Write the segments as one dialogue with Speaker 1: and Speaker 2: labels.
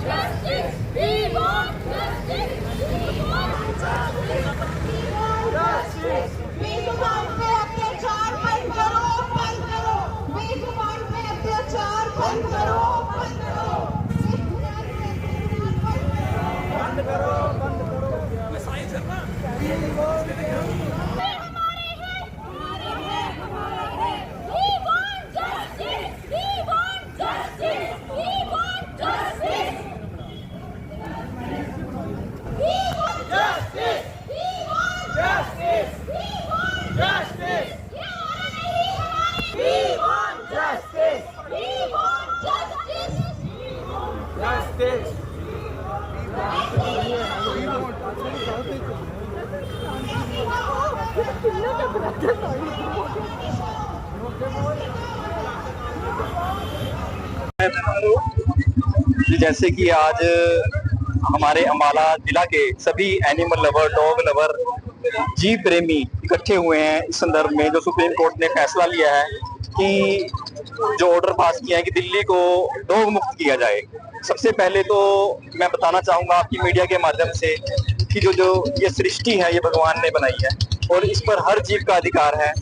Speaker 1: बेजुबान पे अत्याचार बंद करो, बंद करो। बेजुबान पे अत्याचार बंद करो, बंद करो। बंद करो, बंद करो। ये साइंस है ना?
Speaker 2: जैसे कि आज हमारे अम्बाला जिला के सभी एनिमल लवर, डॉग लवर, जीव प्रेमी इकट्ठे हुए हैं इस संदर्भ में जो सुप्रीम कोर्ट ने फैसला लिया है कि जो ऑर्डर पास किया है कि दिल्ली को डॉग मुक्त किया जाए। सबसे पहले तो मैं बताना चाहूंगा आपकी मीडिया के माध्यम से कि जो ये सृष्टि है ये भगवान ने बनाई है और इस पर हर जीव का अधिकार है।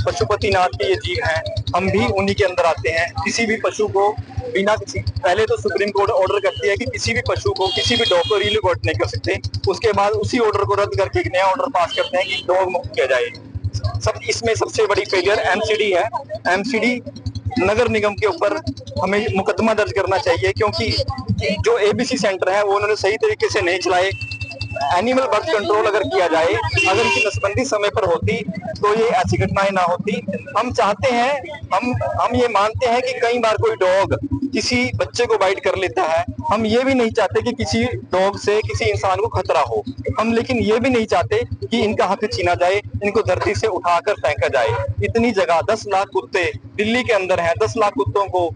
Speaker 2: पशुपतिनाथ के ये जीव हैं, हम भी उन्हीं के अंदर आते हैं। किसी भी पशु को बिना किसी, पहले तो सुप्रीम कोर्ट ऑर्डर करती है कि किसी भी पशु को, किसी भी डॉग को रिलोकेट नहीं कर सकते। उसके बाद उसी ऑर्डर को रद्द करके एक नया ऑर्डर पास करते हैं कि डॉग मुक्त किया जाए। इसमें सबसे बड़ी फेलियर एमसीडी है। एमसीडी नगर निगम के ऊपर हमें मुकदमा दर्ज करना चाहिए क्योंकि जो एबीसी सेंटर है वो उन्होंने सही तरीके से नहीं चलाए। एनिमल बर्थ कंट्रोल अगर किया जाए, अगर इनकी नसबंदी समय पर होती तो ये ऐसी घटनाएं ना होती। हम चाहते हैं, हम ये मानते हैं कि कई बार कोई डॉग किसी बच्चे को बाइट कर लेता है। हम ये भी नहीं चाहते कि किसी डॉग से किसी इंसान को खतरा हो। हम लेकिन ये भी नहीं चाहते कि इनका हक छीना जाए, इनको धरती से उठाकर फेंका जाए। इतनी जगह 10 लाख कुत्ते दिल्ली के अंदर हैं। 10 लाख कुत्तों को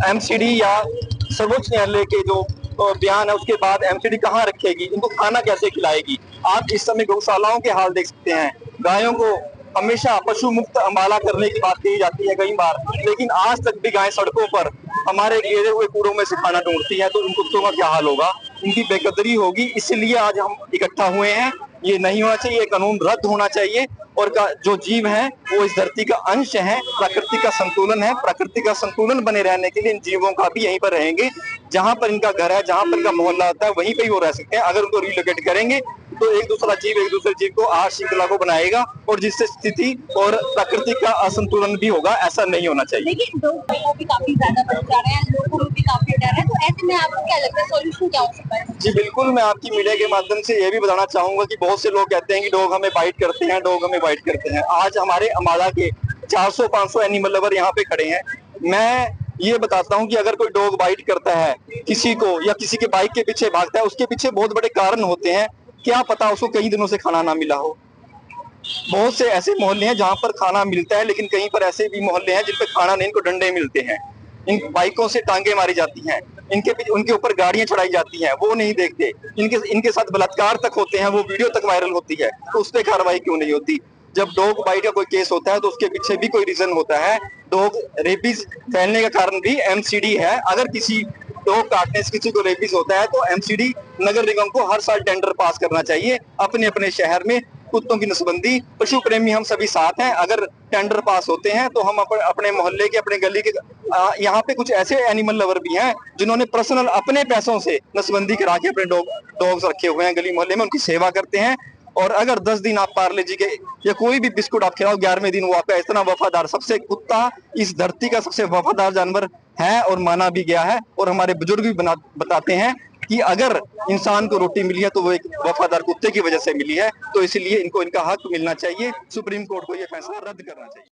Speaker 2: एमसीडी या सर्वोच्च न्यायालय के जो बयान है उसके बाद एमसीडी कहाँ रखेगी, इनको खाना कैसे खिलाएगी। आप इस समय गौशालाओं के हाल देख सकते हैं। गायों को हमेशा पशु मुक्त अम्बाला करने की बात कही जाती है कई बार, लेकिन आज तक भी गायें सड़कों पर हमारे गिरे हुए कूड़ों में से खाना ढूंढती है। तो उन कुत्तों का क्या हाल होगा, इनकी बेकदरी होगी। इसलिए आज हम इकट्ठा हुए हैं। ये नहीं होना चाहिए, कानून रद्द होना चाहिए। और जो जीव हैं वो इस धरती का अंश हैं, प्रकृति का संतुलन है। प्रकृति का संतुलन बने रहने के लिए इन जीवों का भी यहीं पर रहेंगे। जहां पर इनका घर है, जहां पर इनका मोहल्ला होता है, वहीं पे ही वो रह सकते हैं। अगर उनको रिलोकेट करेंगे तो एक दूसरे जीव को आहार श्रृंखला को बनाएगा और जिससे स्थिति और प्रकृति का असंतुलन भी होगा। ऐसा नहीं होना चाहिए।
Speaker 1: लेकिन लोग भी काफी ज्यादा बढ़ जा रहे हैं, लोगों में भी काफी डर है, तो ऐसे में आपको क्या लगता है सॉल्यूशन क्या हो सकता है?
Speaker 2: जी बिल्कुल, मैं आपकी मीडिया के माध्यम से ये भी बताना चाहूंगा कि बहुत से लोग कहते हैं कि डॉग हमें बाइट करते हैं, डॉग हमें बाइट करते हैं। आज हमारे अम्बाला के 400-500 एनिमल लवर यहाँ पे खड़े हैं। मैं ये बताता हूँ कि अगर कोई डॉग बाइट करता है किसी को या किसी के बाइक के पीछे भागता है, उसके पीछे बहुत बड़े कारण होते हैं। क्या पता उसको कई दिनों से खाना ना मिला हो। बहुत से ऐसे मोहल्ले हैं जहाँ पर खाना मिलता है, लेकिन कहीं पर ऐसे भी मोहल्ले हैं जिन पर खाना नहीं, इनको डंडे मिलते हैं। इन बाइकों से टांगे मारी जाती हैं, उनके ऊपर गाड़ियां चढ़ाई जाती हैं, वो नहीं देखते। इनके साथ बलात्कार तक होते हैं, वो वीडियो तक वायरल होती है। तो उस पर कार्रवाई क्यों नहीं होती? जब डॉग बाइट का कोई केस होता है तो उसके पीछे भी कोई रीजन होता है। डॉग रेबीज फैलने का कारण भी एमसीडी है। अगर किसी डॉग काटने से किसी को रेबीज होता है तो एमसीडी नगर निगम को हर साल टेंडर पास करना चाहिए अपने अपने शहर में। कुत्तों की नसबंदी, पशु प्रेमी हम सभी साथ हैं। अगर टेंडर पास होते हैं तो हम अपने मोहल्ले के, अपने गली के, यहाँ पे कुछ ऐसे एनिमल लवर भी हैं जिन्होंने पर्सनल अपने पैसों से नसबंदी करा के अपने डॉग्स रखे हुए हैं गली मोहल्ले में, उनकी सेवा करते हैं। और अगर 10 दिन आप पार्ले जी के या कोई भी बिस्कुट आप खिलाओ, 11वें दिन वो आपका इतना वफादार, सबसे कुत्ता इस धरती का सबसे वफादार जानवर है और माना भी गया है। और हमारे बुजुर्ग भी बताते हैं कि अगर इंसान को रोटी मिली है तो वो एक वफादार कुत्ते की वजह से मिली है। तो इसलिए इनको इनका हक मिलना चाहिए। सुप्रीम कोर्ट को ये फैसला रद्द करना चाहिए।